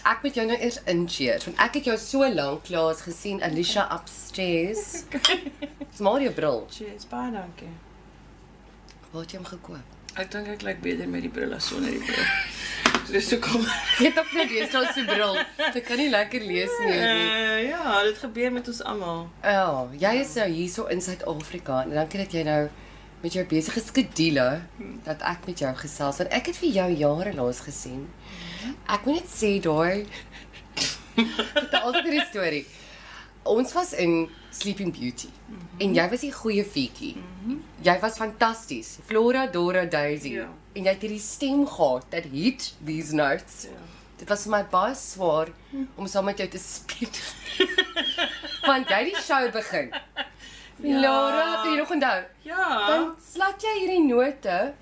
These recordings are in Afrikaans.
Ek moet jou nou eers incheer, want ek het jou so lank laas gesien, Aletia Upstairs. Dis maar jou bril. Cheers, baie dankie. Waar het jy hom gekoop? Ek dink ek lyk beter met die bril as sonder die bril. Dus so kom. Jy het ook net deesdae so bril. Jy kan nie lekker lees nie. Ja, dit gebeur met ons almal. Ja, jy is nou hier so in Suid-Afrika en dankie dat jy nou met jou besige skedule dat ek met jou gesels want ek het vir jou jare laas gesien. Ek moet net sê daai dit is altyd 'n storie. Ons was in Sleeping Beauty en jy was die goeie fiekie. Jy was fantasties. Flora Dora Daisy. Ja. En jy het hierdie stem gehad that hit these notes. Ja. Dit was vir my baie swaar om saam met jou te speel. Want jy die show begin. Ja. Laura, kan jy nog onthou? Ja. Dan slat jy hierdie note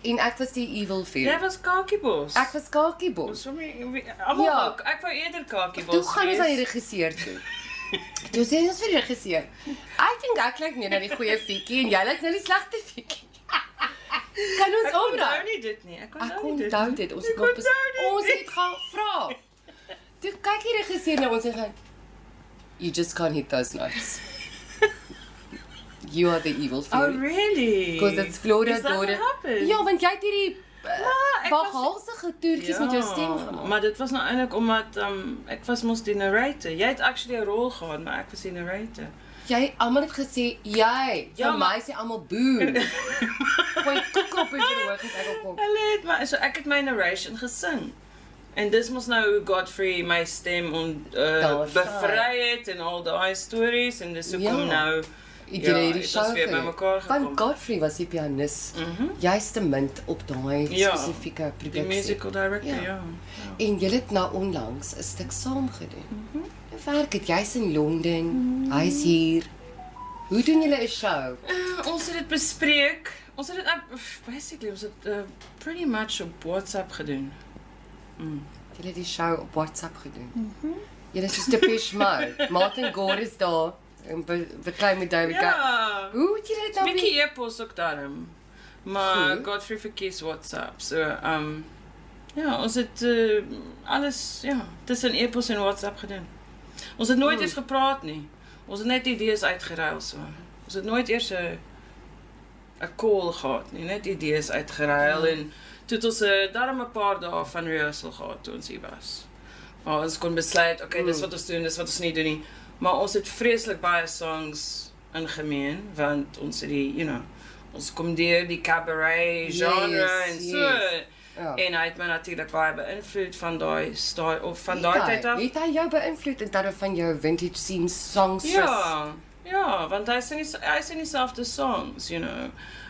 en ek was die evil feel. Jy was kakiebos. Ek was kakiebos. Almal Ja. ook. Ek wou eerder kakiebos. Toe gaan ons na die regisseur toe. Toe sê ons vir die regisseur. Ek dink ek lyk nie na die goeie fiekie en jy lyk na die slegte fiekie. Kan ons Ek onthou omdraai? nie dit nie. Ek Ek onthou nie dit. onthou dit. Ons het Ek nog onthou dit ons nie. het gevra. Toe kyk die regisseur na ons en gaan, you just can't hit those notes. You are the evil Oh, fairy. really? Because it's Flora Is that what Dora. happened? Ja, want jy het hierdie ek was- waghalsige toertjies met jou stem gemaak. maar dit was nou eintlik omdat ek was mos die narrator. Jy het actually 'n rol gehad, maar ek was die narrator. Jy almal het gesê jy, Ja, vir my sê almal boe. Gooi koek op in verhoog as ek opkom. Hulle het maar so ek het my narration gesing. En dis mos nou hoe Godfrey my stem Daar bevry het en al daai stories en dis hoekom Ja. nou Ek Ja, het hierdie het show ons weer bymekaar gekom. Want Godfrey was die pianis. Juist te mint op daai Ja, spesifieke die produksie. musical director, Ja. ja. En julle het nou onlangs 'n stuk saam gedoen. Nou werk dit jy's in Londen, hy's hier. Hoe doen julle 'n show? Ons het dit bespreek. Ons het dit basically ons het pretty much op WhatsApp gedoen. Julle het die show op WhatsApp gedoen. Julle is so Depeche Mode. Martin Gore is daar en beklei met David Guy. Ja. Hoe het julle dit nou Bietjie e-pos ook daarom. Maar Goed. Godfrey verkies WhatsApp. So ja, ons het alles tussen e-pos en WhatsApp gedoen. Ons het nooit eens gepraat nie. Ons het net idees uitgeruil so. Ons het nooit eers 'n call gehad nie, net idees uitgeruil en toe het ons daarom 'n paar dae van rehearsal gehad toe ons hier was. Maar ons kon besluit, okay, dis wat ons doen, dis wat ons nie doen nie. Maar ons het vreeslik baie songs in gemeen want ons het die, ons kom deur die cabaret genre en so. Ja. En hy het my natuurlik baie beïnvloed van daai van daai tyd af. Het hy jou beïnvloed in terme van jou vintage scene songstress? Ja, want hy sing dieselfde songs,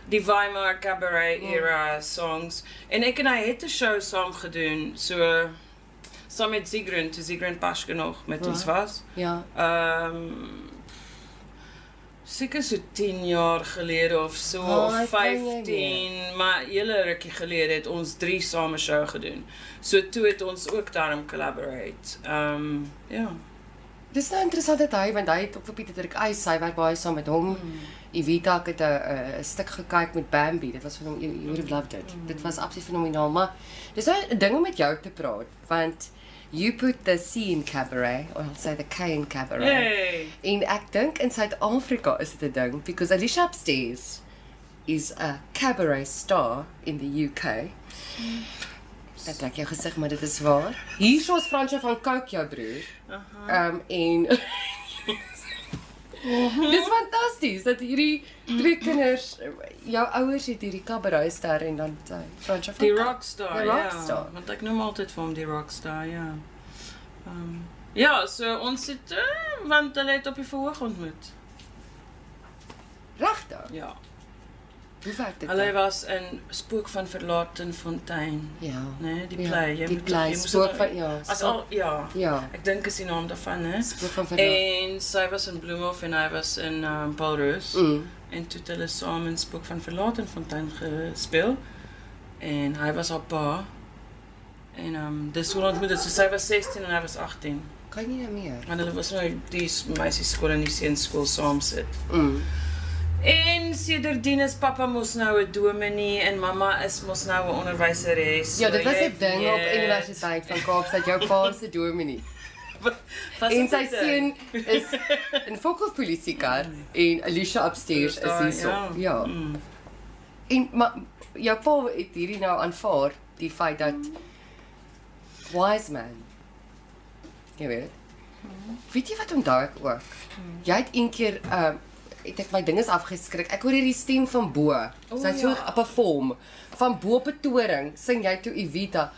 Die Weimar Cabaret era songs. En ek en hy het 'n show saam gedoen, so saam met Sigrun, toe Sigrun Paschke nog met ons was. Ja. Seker so 10 jaar gelede of so, of ek kan nie 15, maar hele rukkie gelede het ons 3 saam 'n show gedoen. So toe het ons ook daarom collaborate. Ja. Dis nou interessant dat want hy het ook vir Pieter Dirk Eis, hy werk baie saam met hom. Evita ek het 'n stuk gekyk met Bambi, dit was van hom, you would have loved it. Dit was absoluut fenomenaal, maar dis nou 'n ding om met jou te praat, want you put the C in cabaret, or I'll say the K in cabaret. Hey. En ek dink in Suid-Afrika is dit 'n ding, because Aletia Upstairs is a Cabaret Star in the UK. Ek trek jou gesig, maar dit is waar. Hier is Fransjo van Coke, jou broer. En dis fantasties dat hierdie twee kinders, jou ouers het hierdie Cabaret Star en dan Fransjo van Die Coke. rockstar, Die rockstar. ja. Want ek noem altyd vir hom die rockstar, ja. Ja, so ons het, want hulle het op die verhoog ontmoet. Regtig? Ja. Hoe werk dit? Hulle dan? was in Spook van Verlatenfontein. Ja. Nee, die Ja, play. Jy die moet play, jy moet Spook dit- van- ja, As Spook- al, ja. Ja. Ek dink is die naam daarvan, hè. Spook van Verlaten. En sy was in Bloemhof en hy was in Paulrus. En toe het hulle saam in Spook van Verlatenfontein gespeel. En hy was haar pa. En dis hoe ontmoet het. So sy was 16 en hy was 18. Kan jy nou meer? En hulle was nou die meisieskool en die seunskool saam sit. En sedertdien is pappa mos nou 'n dominee en mamma is mos nou 'n onderwyseres. Ja, dit was jy 'n ding op weet. Universiteit van Kaapstad, jou pa se dominee. Was En dit sy 'n ding? seun is in Fokkelspolisiekar en Aletia Upstairs is hierso. Ja. Ja. En maar jou pa het hierdie nou aanvaar, die feit dat wise man. Jy weet. Weet jy wat onthou ek ook? Jy het een keer het ek my dinges afgeskrik. Ek hoor hierdie stem van bo. Sy het so op 'n vorm van bo op 'n toring sing jy toe Evita.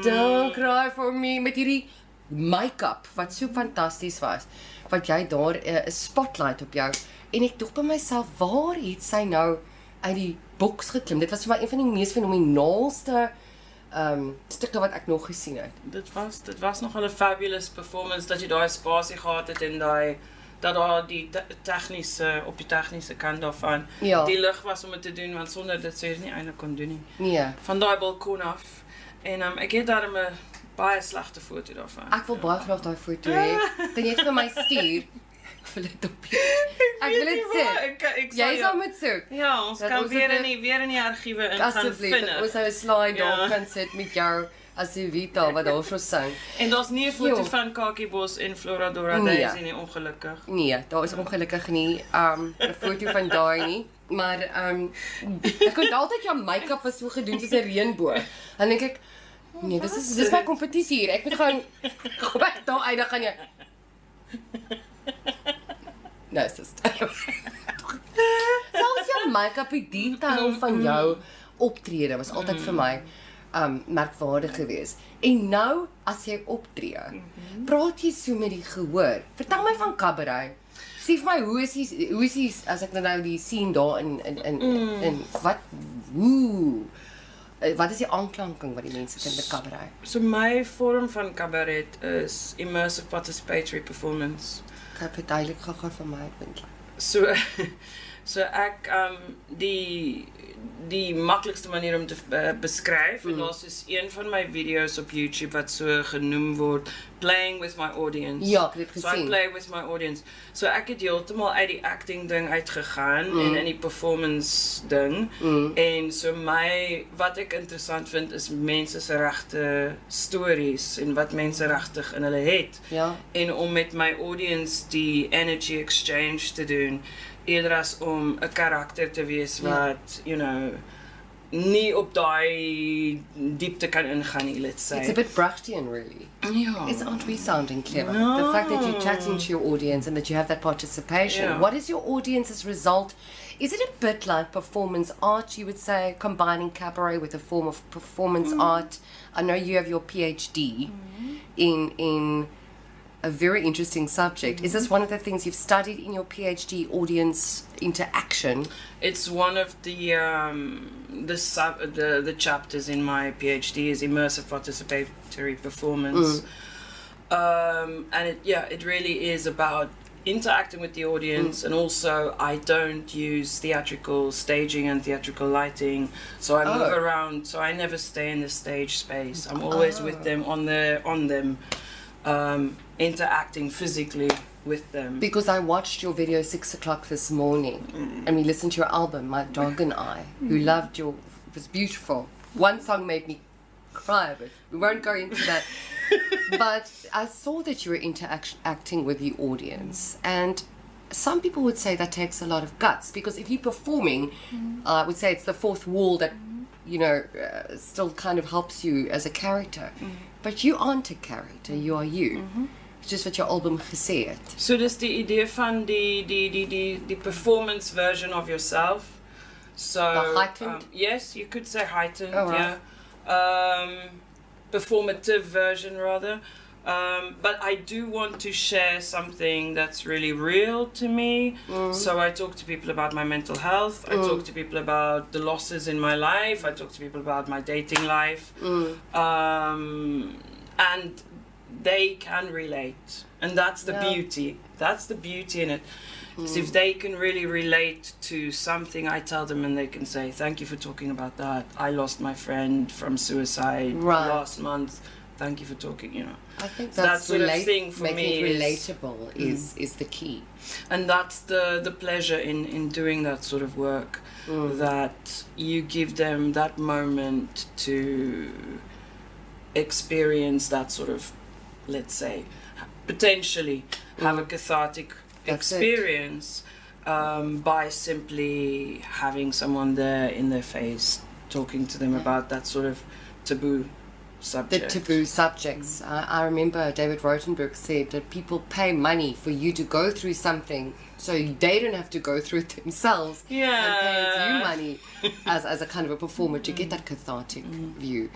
Don't cry for me met hierdie make-up wat so fantasties was. Wat jy daar 'n spotlight op jou en ek dink by myself, waar het sy nou uit die boks geklim? Dit was vir my een van die mees fenomenaalste stukke wat ek nog gesien het. Dit was nogal 'n fabulous performance dat jy daai spasie gehad het en dat daar die tegniese op die tegniese kant daarvan Ja. die lig was om dit te doen want sonder dit sou jy nie eintlik kon doen nie. Nee. Van daai balkon af. En ek het daar 'n baie slegte foto daarvan. Ek wil baie graag daai foto hê. Kan jy dit vir my stuur? Ek wil dit op. Ek wil dit sien. Jy sal moet soek. Ja, ons Dat kan ons weer dit- in die argiewe in gaan Asseblief, vind. dat ons nou 'n slide Ja. daar kan sit met jou as Evita wat daar so sing. En daar's nie 'n foto Jo. van Kakiebos en Floradora Nee. Daisy nie, ongelukkig. Nee, daar is ongelukkig nie 'n foto van daai nie. Maar ek kon altyd jou make-up was so gedoen soos 'n reënboog. Dan dink ek, nee, dis my kompetisie hier. Ek moet gaan kom ek daar uit, dan gaan jy. Nee, sister. Selfs jou make-up, die detail van jou optrede was altyd vir my merkwaardig geweest. En nou as jy optree, praat jy so met die gehoor. Vertel my van Kabaret. Sê vir my hoe is die as ek nou die scene daar in wat is die aanklanking wat die mense vind met Kabaret? So my vorm van Kabaret is immersive participatory performance. Kan jy verduidelik gou vir my punt? So ek die maklikste manier om te beskryf en daar's dus een van my video's op YouTube wat so genoem word playing with my audience. Ja, ek het dit So I gesien. play with my audience. So ek het heeltemal uit die acting ding uitgegaan en in die performance ding. En so wat ek interessant vind is mense se regte stories en wat mense regtig in hulle het. Ja. En om met my audience die energy exchange te doen eerder as om 'n karakter te wees wat, you know, nie op daai diepte kan ingaan nie, let's say. It's a bit Brechtian, really. Ja. Aren't we sounding clever? No. The fact that you're chatting to your audience and that you have that participation. Yeah. What is your audience's result? Is it a bit like performance art, you would say, combining cabaret with a form of performance art? I know you have your PhD in a very interesting subject. Is this one of the things you've studied in your PhD, audience interaction? It's one of the chapters in my PhD is immersive participatory performance. And it really is about interacting with the audience, and also I don't use theatrical staging and theatrical lighting, so I move around, so I never stay in the stage space. I'm always with them on them, interacting physically with them. Because I watched your video 6 o'clock this morning, and we listened to your album, My Dog and I, who loved it was beautiful. One song made me cry, but we won't go into that. But I saw that you were interacting with the audience, and some people would say that takes a lot of guts, because if you're performing, I would say it's the fourth wall that, you know, still kind of helps you as a character. But you aren't a character, you are you. It's just what your album gesê het. So dis die idee van die performance version of yourself. So The heightened? yes, you could say heightened, Oh, right. yeah. Performative version rather. But I do want to share something that's really real to me. So I talk to people about my mental health. I talk to people about the losses in my life. I talk to people about my dating life. And they can relate. And that's the beauty. That's the beauty in it. Because if they can really relate to something I tell them, and they can say, thank you for talking about that. I lost my friend from suicide Right. last month. thank you for talking, you know. I think So that's that sort of thing for making me it is- relatable is the key. And that's the pleasure in doing that sort of work, that you give them that moment to experience that sort of, let's say, potentially have a cathartic That's it. experience by simply having someone there in their face talking to them about that sort of taboo The subject. taboo subjects. I remember David Rotenberg said that people pay money for you to go through something so they don't have to go through it themselves. Yeah. And pays you money as a kind of a performer to get that cathartic view.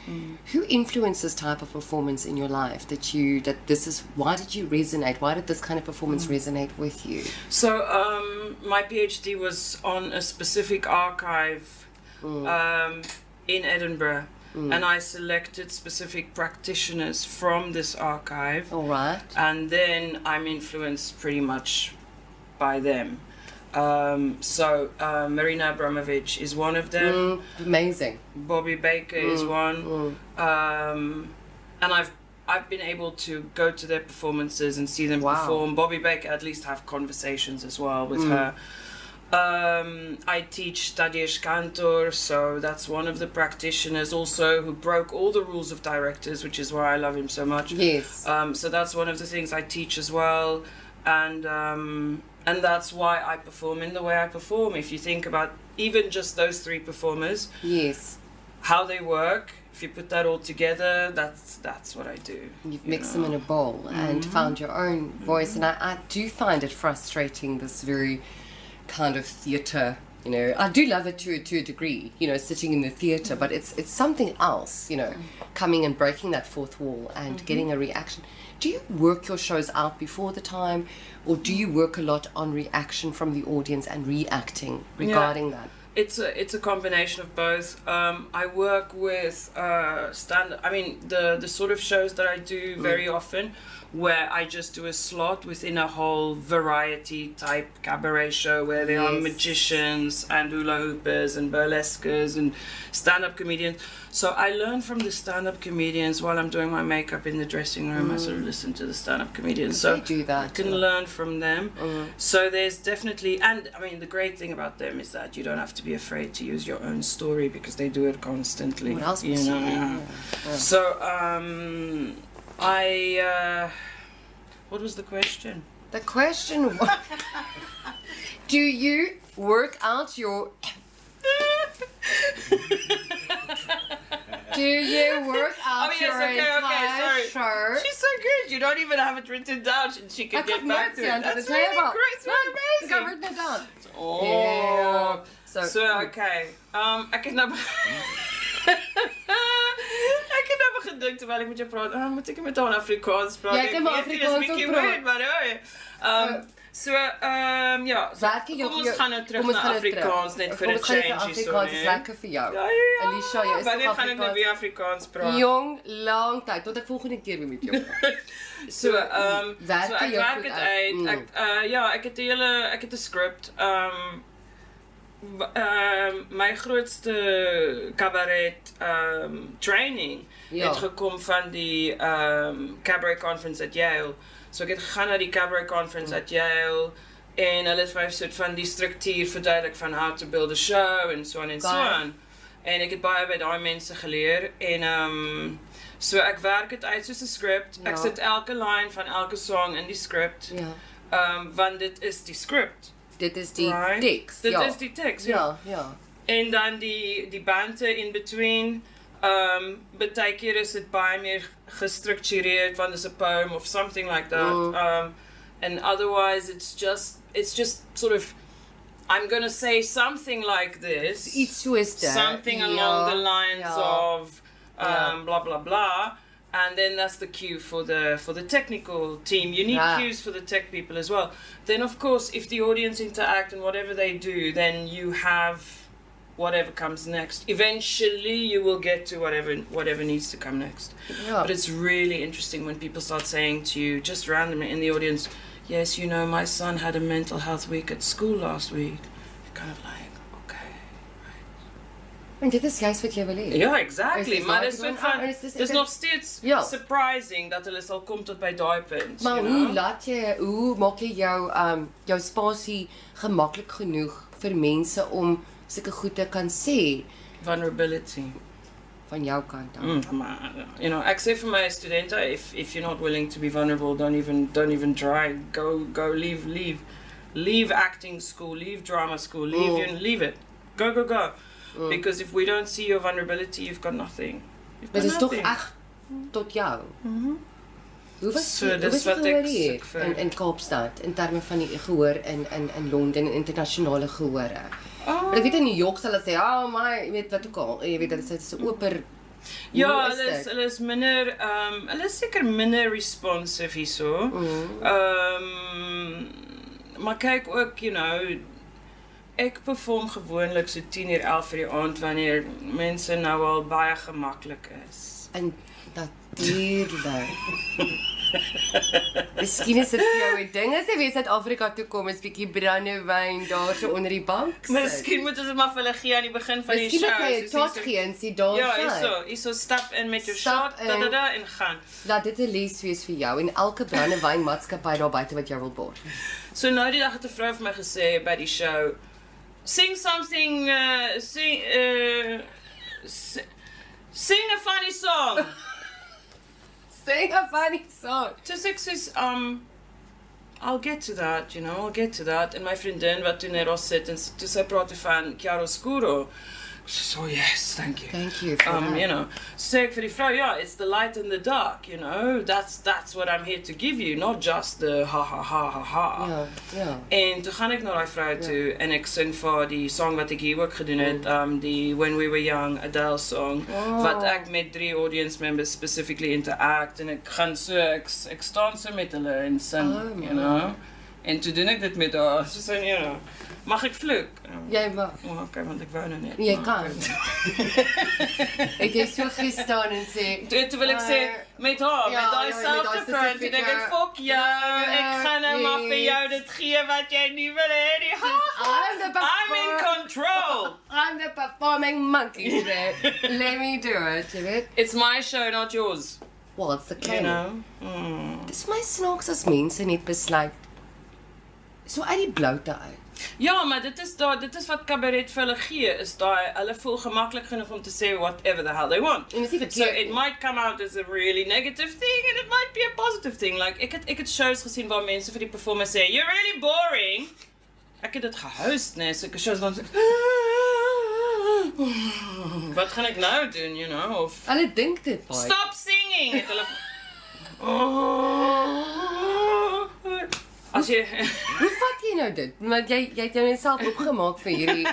Who influenced this type of performance in your life why did you resonate? Why did this kind of performance resonate with you? So my PhD was on a specific archive in Edinburgh, and I selected specific practitioners from this archive, All right. and then I'm influenced pretty much by them. Marina Abramovic is one of them. Amazing. Bobby Baker is one, and I've been able to go to their performances and see them Wow. perform. Bobby Baker, at least have conversations as well with her. I teach Tadeusz Kantor, so that's one of the practitioners also who broke all the rules of directors, which is why I love him so much. Yes. So that's one of the things I teach as well, and that's why I perform in the way I perform. If you think about even just those three performers, Yes. how they work, if you put that all together, that's what I do. You've you mixed know. them in a bowl and found your own voice. And I do find it frustrating, this very kind of theatre, you know. I do love it to a degree, you know, sitting in the theatre, but it's something else, you know, coming and breaking that fourth wall and getting a reaction. Do you work your shows out before the time, or do you work a lot on reaction from the audience and reacting regarding that? It's a combination of both. I work with the sort of shows that I do very often, where I just do a slot within a whole variety type cabaret show where there are Yes. magicians and hula hoopers and burlesquers and stand-up comedians. So I learn from the stand-up comedians while I'm doing my makeup in the dressing room. I sort of listen to the stand-up comedians. So They do that. I can learn from them. So there's definitely, and I mean, the great thing about them is that you don't have to be afraid to use your own story because they do it constantly. What else you would you know? do? Yeah. Yeah. So what was the question? The question was, do you work out your... Do you work out Oh, yes, your okay, entire sorry. show? She's so good. You don't even have it written down, and she can I get got back notes to here it. under the That's table. really great. It's really Look, I've amazing. written it down. Oh. Yeah. So okay. Ek het nou ek het nou gedink terwyl ek met jou praat. Moet ek met haar in Afrikaans praat? Jy kan maar Ek weet nie, dis Afrikaans bietjie ook praat. weird, maar ja. Ja. Werk jy Kom ons gaan nou terug na Afrikaans net vir 'n change hierso, Afrikaans is lekker vir jou. Ja. Alicia, jy is Wanneer toch gaan ek nou Afrikaans? weer Afrikaans praat? Jong, lang tyd tot ek volgende keer weer met jou praat. So, werk so ek jy werk goed dit uit? uit. Ek het 'n script. My grootste cabaret training het gekom van die cabaret conference at Yale. So ek het gegaan na die cabaret conference at Yale en hulle het vir my soort van die struktuur verduidelik van how to build a show en so on. En ek het baie by daai mense geleer en so ek werk dit uit soos 'n script. Ek sit elke line van elke song in die script. Ja. Want dit is die script. Dit is die Right. tekst. Dit ja. is die tekst, Ja, ja. En dan die banter in between. Baie keer is dit baie meer gestruktureerd want it's a poem of something like that. And otherwise it's just sort of, I'm gonna say something like this. Iets soos dit. Something along the lines of blah blah blah. And then that's the cue for the technical team. You need cues for the tech people as well. Then of course, if the audience interact and whatever they do, then you have whatever comes next. Eventually, you will get to whatever needs to come next. Ja. But it's really interesting when people start saying to you, just randomly in the audience, yes, you know, my son had a mental health week at school last week. You're kind of like, okay, right. En dit is juist wat jy wil hê. Ja, exactly, Is maar daai dis soort gewoon, van, dis nog steeds Ja. surprising dat hulle sal kom tot by daai punt, Maar you hoe maak jy jou spasie gemaklik genoeg vir mense om sulke goed te kan sê Vulnerability. van jou kant af? Maar, ek sê vir my studente, if you're not willing to be vulnerable, don't even try. Go leave acting school, leave drama school, leave it. Go. Because if we don't see your vulnerability, you've got nothing. Dit is toch echt tot jou. Hoe was So, die dis wat ek gehoor soek hier vir. in Kaapstad in terme van die gehoor in Londen en internasionale gehore? Maar ek weet in New York sal hulle sê, maar jy weet wat ook al, jy weet dat dit is 'n oper. Ja, hulle is minder, hulle is seker minder responsive hierso. Maar kyk ook, ek perform gewoonlik so 10:00, 11:00 die aand wanneer mense nou al baie gemaklik is. En natuurlijk. Miskien is dit vir jou 'n ding as jy weer Suid-Afrika toe kom, is bietjie brandewyn daar so onder die bank sit. Miskien moet ons dit maar vir hulle gee aan die begin van die show. Miskien moet jy 'n tot gee en sê daar Ja, hierso stap in met jou shot, en gaan. Laat dit 'n les wees vir jou en elke brandewynmaatskappy daar buite wat jou wil borg. So nou die dag het 'n vrou vir my gesê by die show, sing something, sing a funny song. Sing a funny song. Just ek soos, I'll get to that, I'll get to that. En my vriendin wat toe net daar sit en toe sy praat van chiaroscuro. So yes, thank you. Thank you for that. Sê ek vir die vrou, ja, it's the light and the dark, that's what I'm here to give you, not just the ha ha ha ha ha. Ja. En toe gaan ek na daai vrou toe en ek sing vir die song wat ek hier ook gedoen het, die When We Were Young Adele song, wat ek met 3 audience members specifically interact en ek gaan so, ek staan so met hulle en sing, En toe doen ek dit met haar, so sê, mag ek vloek? Jy mag. Okay, want ek wou nou net. Jy kan. Het jy so gestaan en sê, Toe wil ek sê, met haar, met daai selfde vrou, toe dink ek, fuck jou, ek gaan nou maar vir jou dit gee wat jy nie wil hê, I'm in control. I'm the performing monkey today. Let me do it, jy weet. It's my show, not yours. Well, it's the kind. Dis my snaaks as mense net besluit, so uit die bloute uit. Ja, maar dit is wat Kabaret vir hulle gee, is hulle voel gemaklik genoeg om te sê whatever the hell they want. En dis nie So verkeerd. it might come out as a really negative thing and it might be a positive thing. Like ek het shows gesien waar mense vir die performer sê, you're really boring. Ek het dit gehost, nee, sulke shows dan sê, wat gaan ek nou doen, of Hulle dink dit baie. stop singing, het hulle as jy Hoe vat jy nou dit? Want jy het jou net self opgemaak vir hierdie.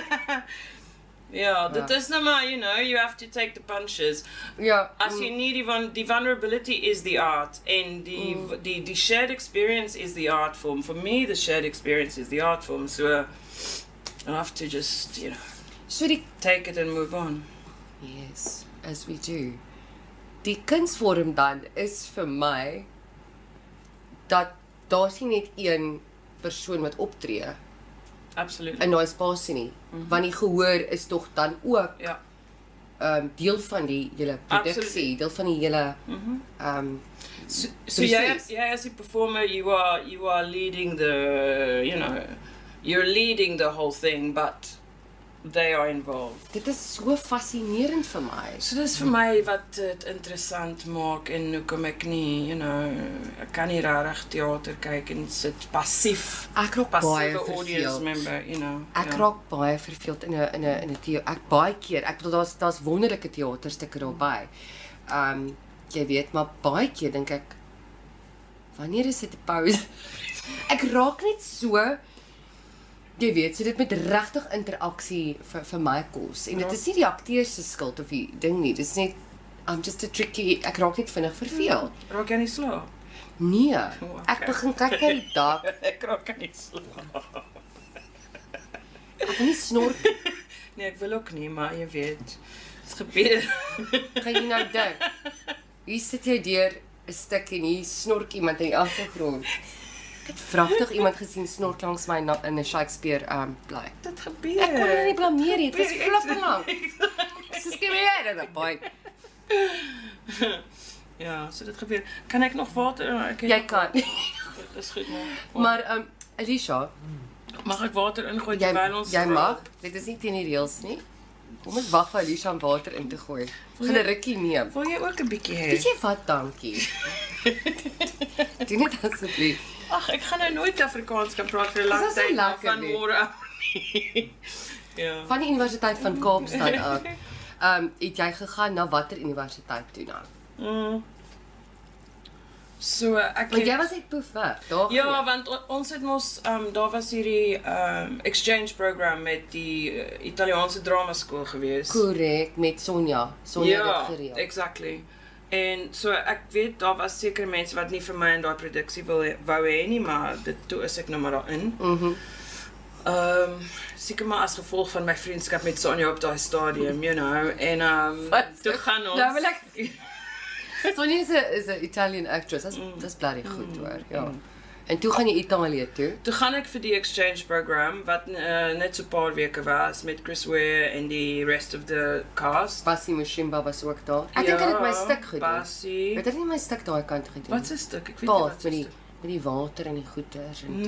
Ja, dit is nou maar, you have to take the punches. Ja. As jy nie die vulnerability is the art and die shared experience is the art form. For me, the shared experience is the art form. So I have to just, So take it and move on. Yes, as we do. Die kunsvorm dan is vir my dat daar's nie net een persoon wat optree Absolutely. in daai spasie nie, want die gehoor is tog dan ook Ja. deel van die hele produksie, Absolutely. deel van die hele So jy as die performer, you are leading you're leading the whole thing, but they are involved. Dit is so fascinerend vir my. So dis vir my wat dit interessant maak en hoekom ek nie, ek kan nie regtig teater kyk en sit passief. Ek raak baie Passieve audience verveeld. member, Ek raak baie verveeld in 'n ek baie keer. Ek bedoel daar's wonderlike teaterstukke daarby. Jy weet, maar baie keer dink ek, wanneer is dit 'n pause? Ek raak net so, jy weet, so dit met regtig interaksie vir my kos. En dit is nie die akteurs se skuld of die ding nie. Dit is net I'm just a tricky, ek raak net vinnig verveeld. Raak jy nie slaap? Nee, okay. ek begin kyk na die dak. Ek raak nie slaap. Ek wil nie snork. Nee, ek wil ook nie, maar jy weet, dit gebeur. Gaan jy nou dink? Hier sit jy deur 'n stuk en hier snork iemand in die agtergrond. Ek het vragtig iemand gesien snork langs my in 'n Shakespeare bly. Dit gebeur. Ek kon hom nie blameer nie, dit was flippend lank. Dis gebeur aan 'n point. Ja, so dit gebeur. Kan ek nog water? Jy kan. Dis goed man. Maar Alicia, Mag ek water ingooi terwyl ons jy mag. Dit is nie teen die reëls nie. Kom ons wag vir Alicia om water in te gooi. Gaan 'n rukkie neem. Wil jy ook 'n bietjie hê? Weet jy wat, dankie. Doen dit asseblief. Ag, ek gaan nou nooit Afrikaans kan praat vir 'n lang Dis so tyd maar lekker van nie. môre af. Ja. Van die Universiteit van Kaapstad af. Het jy gegaan na watter universiteit toe dan? So ek Want jy was uit Poef weg, daar. Ja, want ons het mos daar was hierdie exchange program met die Italiaanse dramaskool gewees. Korrek, met Sonja. Sonja het dit gereël. Exactly. En so ek weet daar was sekere mense wat nie vir my in daai produksie wou hê nie, maar toe is ek nou maar daarin. Seker maar as gevolg van my vriendskap met Sonja op daai stadium, you know, en toe gaan ons. Nou wil ek Sonja is 'n Italian actress. Dis bloody goed hoor. Ja. En toe gaan jy Italië toe. Toe gaan ek vir die exchange program wat net so 'n paar weke was met Chris Ware en die rest of the cast. Bassie Mushimba was ook daar. Ek dink hy het my stuk gedoen. Bassie. Het hy nie my stuk daai kant gedoen? Wat 'n stuk? Ek weet nie wat met die water en die goeters en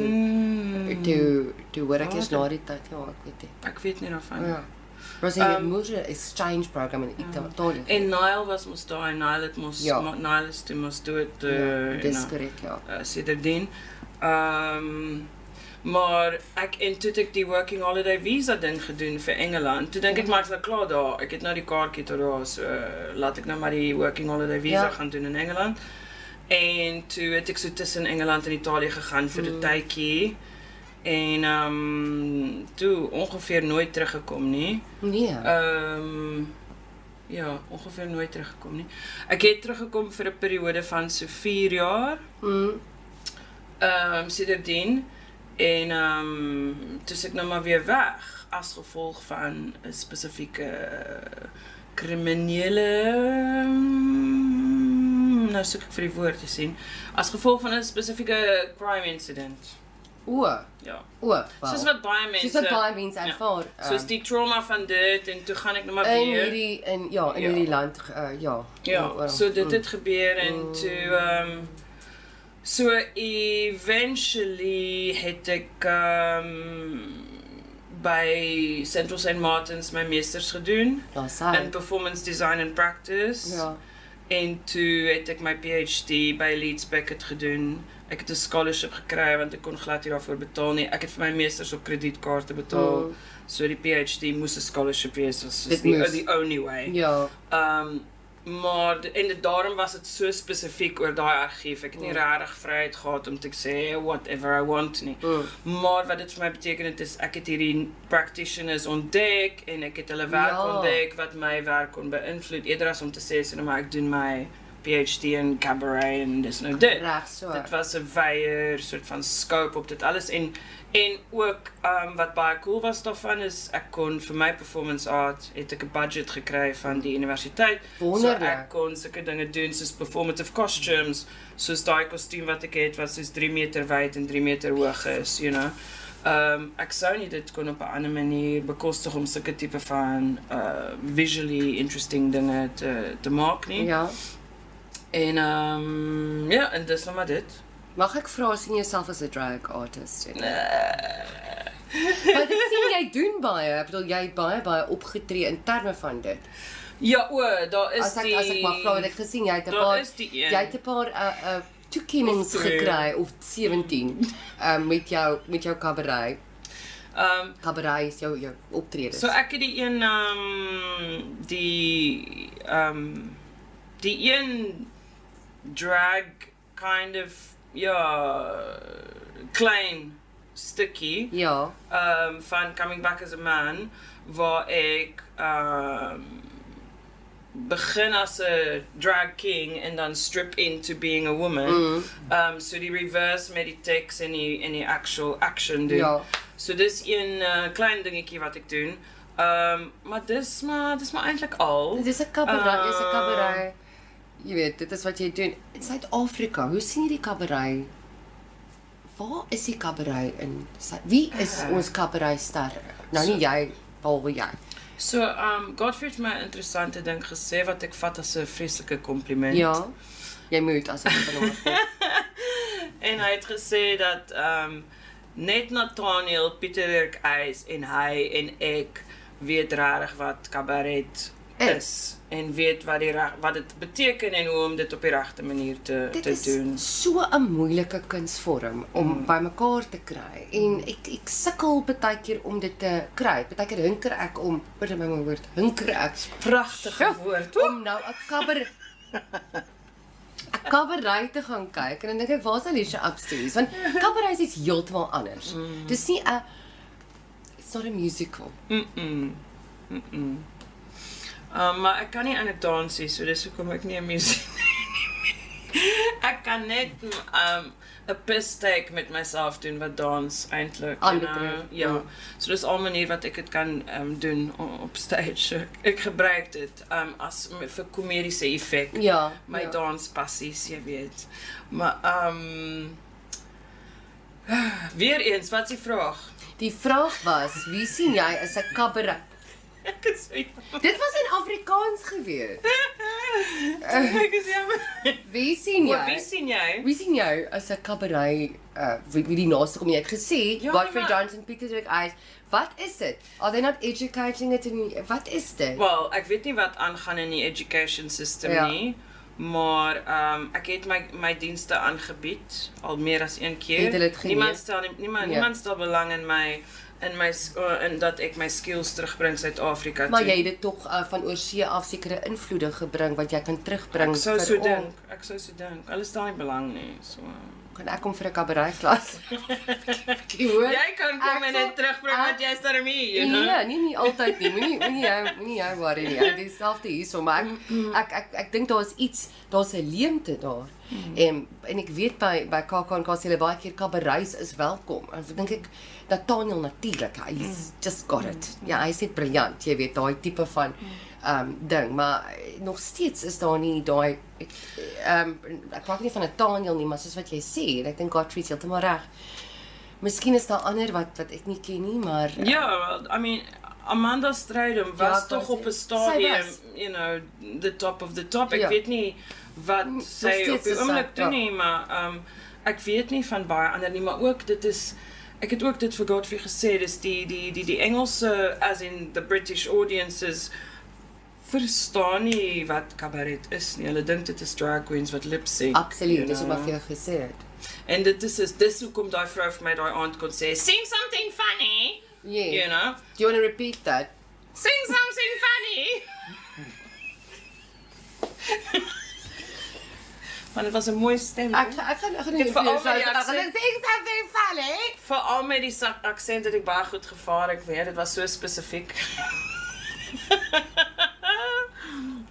toe hoor ek eers na die tyd, ja, ek weet nie. Ek weet nie daarvan. Ja. Was 'n moeder exchange program in Italië. En Nile was mos daar en Nile het mos Nile is toe mos toe dis korrek, ja. Sedertdien. Maar toe het ek die working holiday visa ding gedoen vir Engeland. Toe dink ek maar ek's nou klaar daar. Ek het nou die kaartjie tot daar, so laat ek nou maar die working holiday visa gaan doen in Engeland. En toe het ek so tussen Engeland en Italië gegaan vir 'n tydjie. En toe ongeveer nooit teruggekom nie. Nee. Ja, ongeveer nooit teruggekom nie. Ek het teruggekom vir 'n periode van so 4 jaar. Sedertdien. En toe is ek nou maar weer weg as gevolg van 'n spesifieke kriminele nou soek ek vir die woord te sien. As gevolg van 'n spesifieke crime incident. Ja. Wow. Soos wat baie mense ervaar. Soos die trauma van dit en toe gaan ek nou maar weer in hierdie land ja, so dit het gebeur en toe so eventually het ek by Central St. Martin's my meesters gedoen in performance design and practice. Ja. En toe het ek my PhD by Leeds Beckett gedoen. Ek het 'n scholarship gekry want ek kon glad nie daarvoor betaal nie. Ek het vir my meesters op kredietkaarte betaal. So die PhD moes 'n scholarship wees. Was the only way. Ja. Maar daarom was dit so spesifiek oor daai argief. Ek het nie regtig vryheid gehad om te sê whatever I want nie. Maar wat dit vir my beteken het is ek het hierdie practitioners ontdek en ek het hulle werk ontdek wat my werk kon beïnvloed eerder as om te sê so maar ek doen my PhD in Cabaret en dis nou dit. Dit was 'n wye soort van scope op dit alles en ook wat baie cool was daarvan is ek kon vir my performance art het ek 'n budget gekry van die universiteit. Wonderlik. So ek kon sulke dinge doen soos performative costumes, soos daai kostuum wat ek het was soos 3 meter wyd en 3 meter hoog is, you know. Ek sou nie dit kon op 'n ander manier bekostig om sulke tipe van visually interesting dinge te maak nie. Ja. En en dis nou maar dit. Mag ek vra sien jouself as 'n drag artist? Want ek sien jy doen baie. Ek bedoel jy het baie opgetree in terme van dit. Ja, daar is as ek mag vra, want ek gesien jy het 'n paar toekennings gekry of 17 met jou cabaret. Cabaret is jou optredes. So ek het die een die een drag kind of klein stukkie van Coming Back as a Man waar ek begin as a drag king en dan strip into being a woman. So die reverse met die tekst en die actual action doen. So dis een klein dingetjie wat ek doen. Maar dis maar eintlik al. Dit is 'n cabaret, jy weet, dit is wat jy doen. In Suid-Afrika, hoe sien jy die cabaret? Waar is die cabaret in? Wie is ons cabaret ster? Nou nie jy, behalwe jy. So, Godfrey het my 'n interessante ding gesê wat ek vat as 'n vreeslike kompliment. Ja. Jy moet as ek van hom afkom. En hy het gesê dat net Nathaniel, Pieter Eys en hy en ek weet regtig wat kabaret is en weet wat dit beteken en hoe om dit op die regte manier te doen. Dit is so 'n moeilike kunsvorm om bymekaar te kry en ek sukkel baie keer om dit te kry. Baie keer hinker ek om, hoor my woord, hinker ek Pragtige woord. om nou 'n kabaret te gaan kyk en dan dink ek, waar's Aletia Upstairs? Want kabaret is iets heeltemal anders. Dis nie 'n it's not a musical. Maar ek kan nie eintlik dans nie, so dis hoekom ek nie 'n musiek ek kan net 'n piss take met myself doen wat dans eintlik. Ja. So dis al manier wat ek dit kan doen op stage. Ek gebruik dit as vir komediese effek. Ja. My danspassies, jy weet. Maar weer eens, wat is die vraag? Die vraag was, wie sien jy as 'n kabaret? Ek is Dit was in Afrikaans gewees. ek is jammer. Wie sien jy? Wie sien jy? Wie sien jou as 'n kabaret wie die naaste kom jy het gesê, Ja, Godfrey maar- Johnson, Pieter Eys. Wat is dit? Are they not educating it in wat is dit? Wel, ek weet nie wat aangaan in die education system Ja. nie, maar ek het my dienste aangebied al meer as een keer. Het hulle dit geneem? Niemand stel belang in my in dat ek my skills terugbring Suid-Afrika toe. Maar jy het dit tog van oorsee af sekere invloede gebring wat jy kan terugbring Ek sou vir so ons. dink. Ek sou so dink. Hulle stel nie belang nie. So Kan ek kom vir 'n kabaret klas? jy kan kom en dit terugbring wat jy daarmee, you know. Nee, nie altyd nie. Moenie jou worry nie. Dit is dieselfde hierso, maar ek dink daar's 'n leemte daar. En ek weet by KAK sê hulle baie keer kabarets is welkom. En dan dink ek Nathaniel natuurlik, hy's just got it. Ja, hy's net briljant, jy weet, daai tipe van ding, maar nog steeds is daar nie daai ek praat nie van Nathaniel nie, maar soos wat jy sê, en ek dink Godfrey is heeltemal reg. Miskien is daar ander wat ek nie ken nie, maar Ja, I mean, Amanda Strydom was toch op 'n stadium, you know, the top of the top. Ek Ja. weet nie wat sy op steeds die is oomblik sy, doen nie, maar ek weet nie van baie ander nie, maar ook ek het ook dit vir Godfrey gesê, dis die Engelse, as in the British audiences, verstaan nie wat kabaret is nie. Hulle dink dit is drag queens wat lip sync. absoluut, dis wat ek vir jou gesê het. En dis hoekom daai vrou vir my daai aand kon sê, sing something funny, Yes. you know. Do you want to repeat that? Sing something funny. Maar dit was 'n mooi stem. Ek gaan nie veral met die accent. Something funny. Veral met die aksent het ek baie goed gevaar, ek weet, dit was so spesifiek.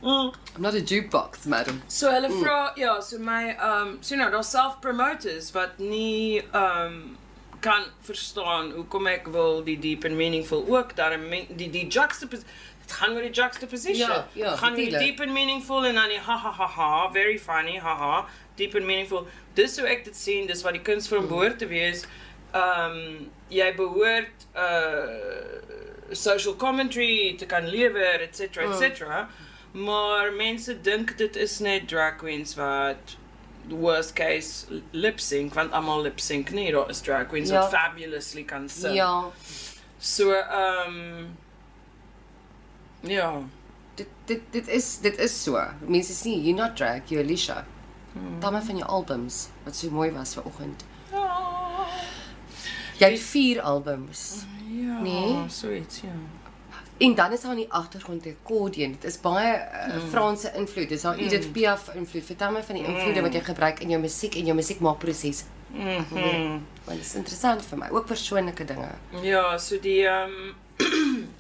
I'm not a jukebox, madam. So hulle vra, ja, so my so nou, daar self-promoters wat nie kan verstaan hoekom ek wil die deep and meaningful ook die juxtaposition. Het gaan oor die juxtaposition. Ja, gaan oor die natuurlijk. deep and meaningful en dan die ha ha ha ha, very funny, ha ha, deep and meaningful. Dis hoe ek dit sien, dis wat die kunsvorm behoort te wees. Jy behoort social commentary te kan lewer, etc. Maar mense dink dit is net drag queens wat worst case lip sync, want almal lip sync nie, daar is drag queens wat fabulously kan sing. Ja. So ja. Dit is so. Mense sê you're not drag, you're Aletia. Damme van jou albums wat so mooi was vanoggend. Jy het 4 albums. Ja, Nee? zoiets, ja. En dan is daar in die agtergrond 'n accordion. Dit is baie Franse invloed. Dis daar Edith Piaf invloed. Vertel my van die invloede wat jy gebruik in jou musiek en jou musiekmaakproses. Want dit is interessant vir my, ook persoonlike dinge. Ja, so die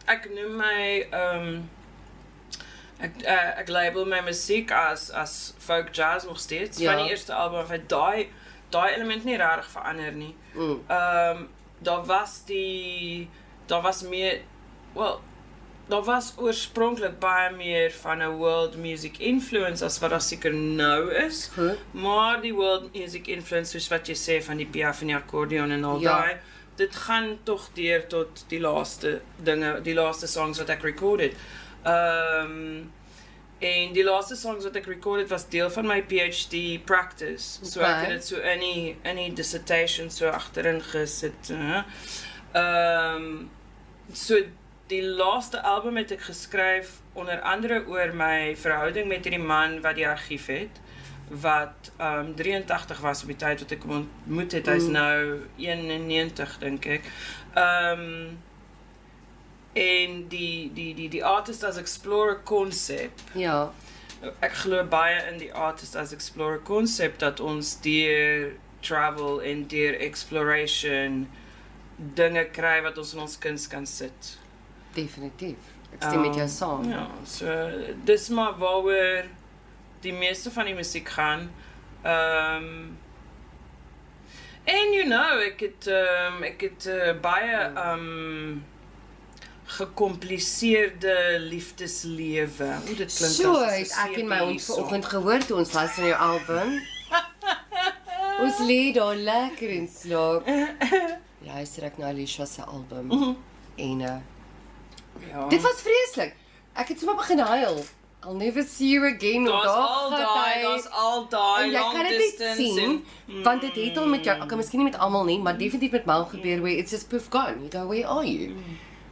ek noem my ek label my musiek as folk jazz nog steeds. Ja. Van die eerste album af het daai element nie regtig verander nie. Daar was oorspronklik baie meer van 'n world music influence as wat daar seker nou is. Maar die world music influence, soos wat jy sê van die Piaf en die accordion en al Ja. daai, dit gaan tog deur tot die laaste dinge, die laaste songs wat ek record het. En die laaste songs wat ek record het was deel van my PhD practice. So ek het dit so in die dissertation so agterin gesit. So die laaste album het ek geskryf onder andere oor my verhouding met hierdie man wat die argief het, wat 83 was op die tyd wat ek hom ontmoet het. Hy's nou 91 dink ek. En die Artist as Explorer concept. Ja. Ek glo baie in die Artist as Explorer concept dat ons deur travel en deur exploration dinge kry wat ons in ons kuns kan sit. Definitief. Ek stem met jou saam. Ja, so dis maar waaroor die meeste van die musiek gaan. En you know, ek het baie gecompliseerde liefdeslewe. Hoe dit klink so, het ek en my hond vanoggend gehoor toe ons was in jou album. Ons lê daar lekker in slaap. Luister ek na Aletia se album. En ja. Dit was vreeslik. Ek het sommer begin huil. I'll never see you again. Daar's al daai en jy long kan dit distance sien, want dit het al met jou, okay, miskien nie met almal nie, maar definitief met my gebeur, where it's just poof gone. You go, where are you?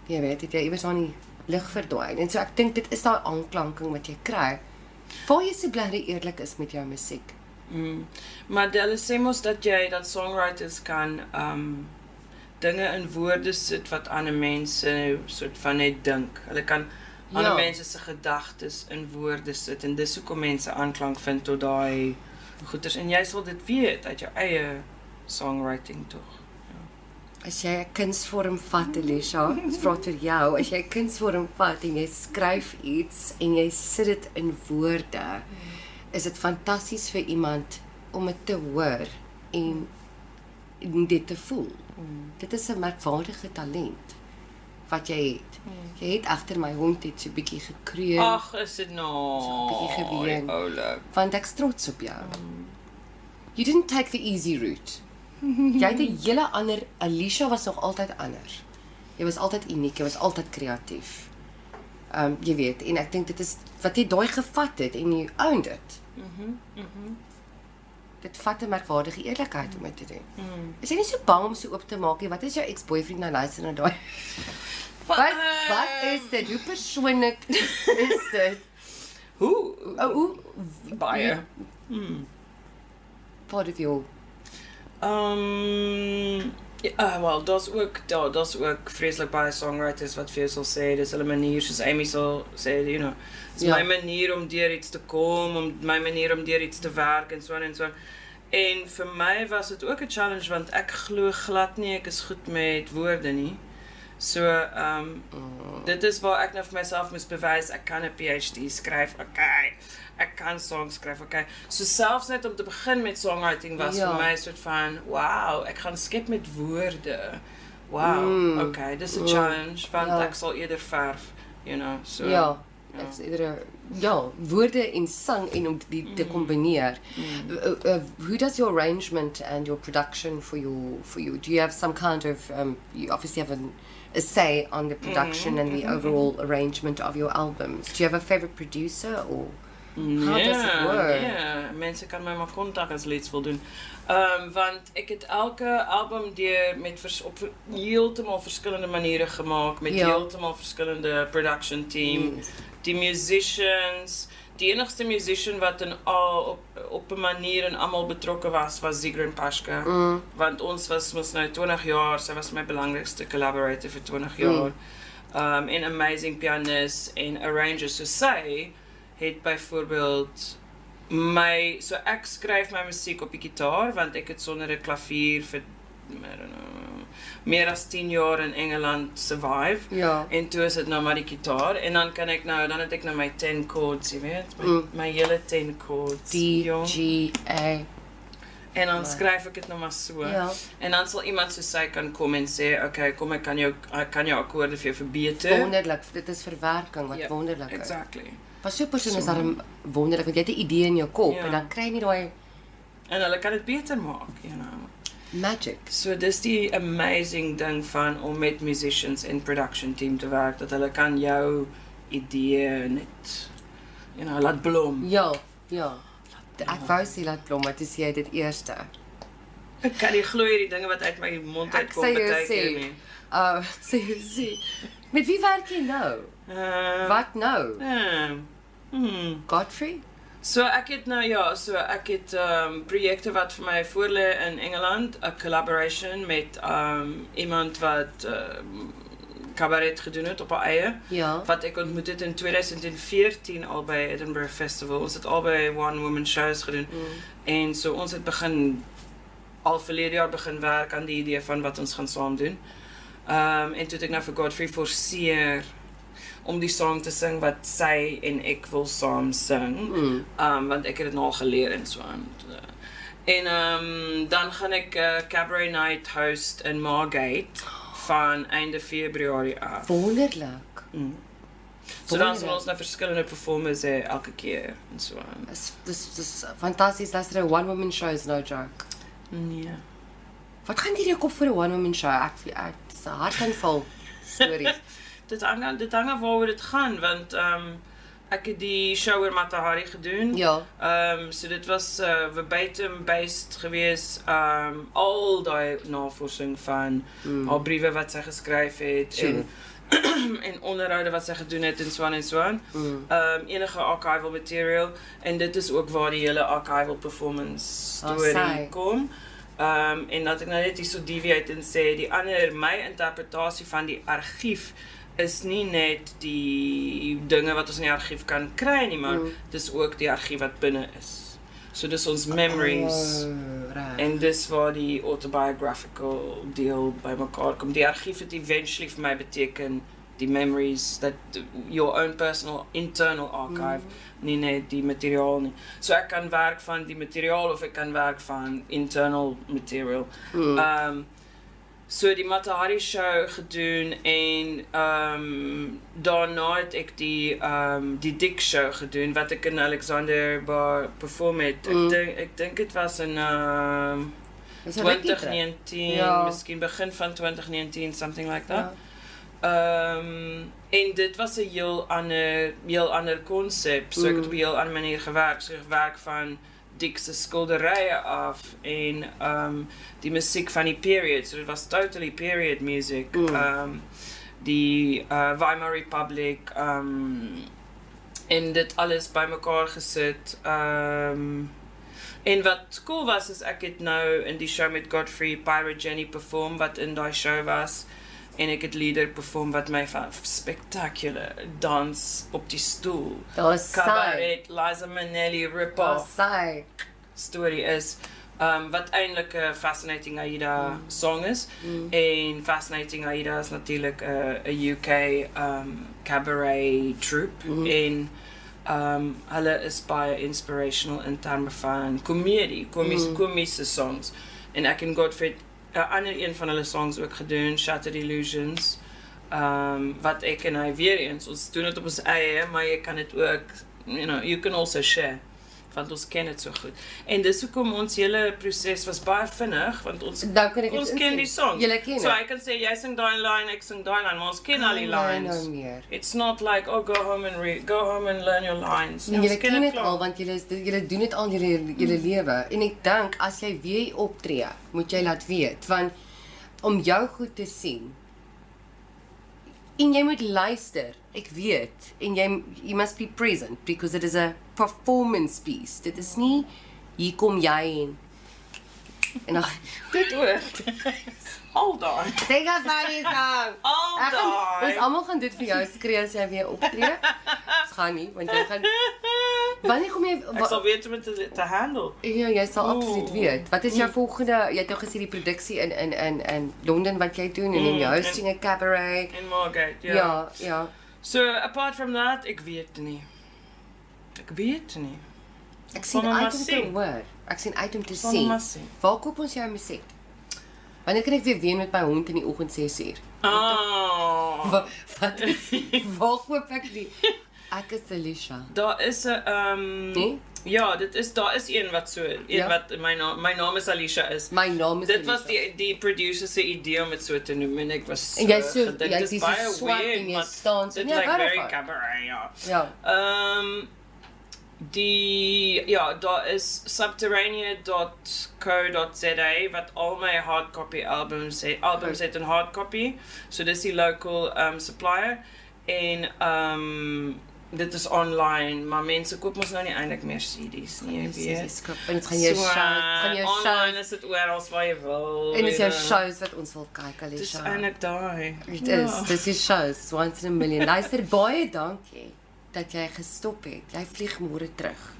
Jy weet, het jy iewers aan die lig verdwyn. En so ek dink dit is daai aanklanking wat jy kry. Waar jy so bly eerlik is met jou musiek. Maar hulle sê mos dat songwriters kan dinge in woorde sit wat ander mense soort van net dink. Hulle kan ander mense se gedagtes in woorde sit en dis hoekom mense aanklank vind tot daai goeters. En jy sal dit weet uit jou eie songwriting tog. As jy 'n kunsvorm vat, Aletia, ek vra vir jou, as jy 'n kunsvorm vat en jy skryf iets en jy sit dit in woorde, is dit fantasties vir iemand om dit te hoor en dit te voel. Dit is 'n merkwaardige talent wat jy het. Jy het agter my hond het so 'n bietjie gekreun. Ag, is dit nou? So 'n bietjie geween. Oulik. Want ek's trots op jou. You didn't take the easy route. Jy het 'n hele ander, Aletia was nog altyd anders. Jy was altyd uniek, jy was altyd kreatief. Jy weet, en ek dink dit is wat jy daai gevat het en jy owned it. Dit vat 'n merkwaardige eerlikheid om dit te doen. Is jy nie so bang om so oop te maak nie? Wat is jou ex-boyfriend nou luister na daai? Wat is dit? Hoe persoonlik is dit? Hoe Baie. Part of your Wel, daar's ook vreeslik baie songwriters wat vir jou sal sê, dis hulle manier, soos Amy sal sê, you know, dis my manier om deur iets te kom, my manier om deur iets te werk en so en so. En vir my was dit ook 'n challenge want ek glo glad nie ek is goed met woorde nie. So, dit is waar ek nou vir myself moes bewys, ek kan 'n PhD skryf, okay. Ek kan songs skryf, okay. So selfs net om te begin met songwriting was vir my 'n soort van, wow, ek gaan skep met woorde. Wow, okay, dis 'n challenge, want ek sal eerder verf, you know, so. Ek sê eerder woorde en sang en om die te kombineer. Who does your arrangement and your production for you? Do you have some kind of you obviously have a say on the production and the overall arrangement of your albums. Do you have a favorite producer or how does it work? Ja, mense kan my maar kontak as hulle iets wil doen. Want ek het elke album op heeltemal verskillende maniere gemaak, met heeltemal verskillende production team, die musicians. Die enigste musician wat op 'n manier en almal betrokke was Zigrin Pashka. Want ons was mos nou 20 jaar, sy was my belangrikste collaborator vir 20 jaar. En amazing pianist en arranger, so sy het byvoorbeeld so ek skryf my musiek op die gitaar, want ek het sonder 'n klavier vir meer as 10 jaar in Engeland survive. En toe is dit nou maar die gitaar, en dan het ek nou my 10 chords, jy weet, my hele 10 chords. D, G, A. En dan skryf ek dit nou maar so. En dan sal iemand soos sy kan kom en sê, okay, kom ek kan jou akkoorde vir jou verbeter. Wonderlik, dit is verwerking wat wonderlik is. Exactly. Maar so 'n persoon is daarom wonderlik, want jy het 'n idee in jou kop en dan kry jy nie daai. En hulle kan dit beter maak, you know. Magic. So dis die amazing ding van om met musicians en production team te werk, dat hulle kan jou idee net, laat blom. Ja. Ek wou sê laat blom, maar toe sê jy dit eerste. Ek kan nie glo hierdie dinge wat uit my mond uitkom baie nie. Sê. Met wie werk jy nou? Wat nou? Godfrey? So ek het projekte wat vir my voorlê in Engeland, 'n collaboration met iemand wat Kabaret gedoen het op haar eie, wat ek ontmoet het in 2014 al by Edinburgh Festival. Ons het al by one woman shows gedoen. En so ons het al verlede jaar begin werk aan die idee van wat ons gaan saam doen. En toe het ek nou vir Godfrey forceer om die song te sing wat sy en ek wil saam sing, want ek het dit nou al geleer en so aan. En dan gaan ek Cabaret Night host in Margate van einde Februarie af. Wonderlik. So dan sal ons nou verskillende performers hê elke keer en so aan. Dis fantasties, dat is 'n one woman show, is no joke. Nee. Wat gaan die kop vir 'n one woman show? Ek dis 'n hartaanval stories. Dit hang af waaroor dit gaan, want ek het die show oor Matahari gedoen. Ja. So dit was verbatim based gewees, al die navorsing van haar briewe wat sy geskryf het en onderhoude wat sy gedoen het en so aan. Enige archival material, en dit is ook waar die hele archival performance story kom. En dat ek nou net hier so deviate en sê, my interpretasie van die argief is nie net die dinge wat ons in die argief kan kry nie, maar dis ook die argief wat binne is. So dis ons memories, en dis waar die autobiographical deel by mekaar kom. Die argief het eventually vir my beteken die memories, that your own personal internal archive, nie net die materiaal nie. So ek kan werk van die materiaal of ek kan werk van internal material. So die Matahari show gedoen en daarna het ek die Dick show gedoen wat ek in Alexander Bar perform het. Ek dink dit was in 2019, miskien begin van 2019, something like that. En dit was 'n heel ander konsep. So ek het op 'n heel ander manier gewerk. So ek gewerk van Dick se skilderye af en die musiek van die period. So dit was totally period music. Die Weimar Republic, en dit alles bymekaar gesit. En wat cool was is ek het nou in die show met Godfrey Pirate Jenny perform wat in daai show was. En ek het lieder perform wat my van spectacular dans op die stoel. Kabaret, Liza Minnelli rip-off story is. Wat eintlik 'n Fascinating Aida song is. En Fascinating Aida is natuurlik 'n UK cabaret troupe. En hulle is baie inspirational in terme van komiese songs. En ek en Godfrey ander een van hulle songs ook gedoen, Shattered Illusions, wat ek en hy weer eens, ons doen dit op ons eie, maar jy kan dit ook, you can also share, want ons ken dit so goed. En dis hoekom ons hele proses was baie vinnig, want ons ken die songs. So hy kan sê, jy sing die line, ek sing die line, maar ons ken al die lines. It's not like, go home and learn your lines. Julle ken dit al, want julle doen dit al julle lewe. En ek dink, as jy weer optree, moet jy laat weet, want om jou goed te sien, en jy moet luister, ek weet, en you must be present, because it is a performance piece. Dit is nie, hier kom jy en dan, dit ook. Hold on. Sing a funny song. Hold on. Ons almal gaan dit vir jou skree as jy weer optree. Dit gaan nie, want jy gaan, wanneer kom jy? Ek sal weet om dit te handle. Ja, jy sal absoluut weet. Wat is jou volgende, jy het nou gesê die produksie in Londen wat jy doen, en in jou hosting 'n cabaret. In Margate, Ja. So, apart from that, ek weet nie. Ek sien uit om te hoor. Ek sien uit om te sien. Waar koop ons jou musiek? Wanneer kan ek weer ween met my hond in die oggend 6 uur? Oh. Wat is, waar koop ek die? Ek is Aletia. Daar is 'n Nee? ja, daar is een wat so, Ja. wat my naam is Aletia is. My naam is Dit was Aletia. die producer se idee om dit so te noem en ek was En jy so, gedink, jy dis is baie so swart weird, en jy maar staan so, dit nee, lyk hou very daarvan. cabaret, ja. Ja. Daar is subterranea.co.za wat al my hardcopy albums het in hardcopy. So dis die local supplier en dit is online, maar mense koop mos nou nie eintlik meer CD's nie, jy weet. En dit gaan jou So, show, gaan jou online show. is dit oral waar jy wil. En dis jou weet jy. shows wat ons wil kyk, Dis Aletia. eintlik daai. Dit is, dis die shows, it's once in a million. Luister, baie dankie dat jy gestop het. Jy vlieg môre terug.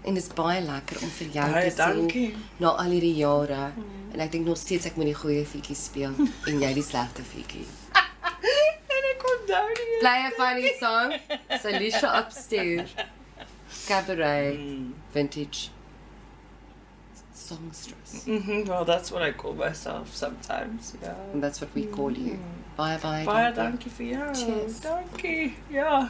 En dit is baie lekker om vir jou Baie te sien dankie. na al hierdie jare. En ek dink nog steeds ek moet die goeie fietjie speel en jy die slegte fietjie. En ek onthou nie. Play a funny song. It's Aletia Upstairs. Cabaret. Vintage. Songstress. Well, that's what I call myself sometimes, yeah. And that's what we call you. Bye bye. Baie dankie vir jou. Cheers. Dankie. Ja.